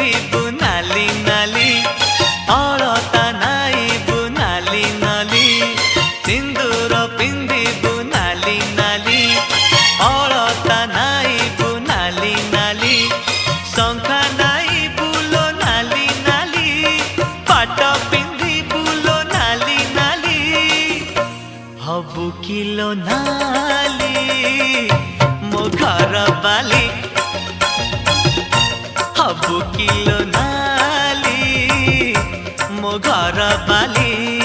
ପିନ୍ଧିବୁ ନାଲି ନାଲି ଅଳତା ନାଇବୁ ନାଲି ନାଲି ସିନ୍ଦୁର ପିନ୍ଧିବୁ ନାଲି ନାଲି ଅଳତା ନାଇବୁ ନାଲି ନାଲି ଶଙ୍ଖା ନାଇବୁ ଲୋ ନାଲି ନାଲି ପାଟ ପିନ୍ଧିବୁ ଲୋ ନାଲି ନାଲି ହବୁ କିଲୋ ନାଲି ମୋ ଘର ବାଲି हबु किलो नाली मो घर बाली।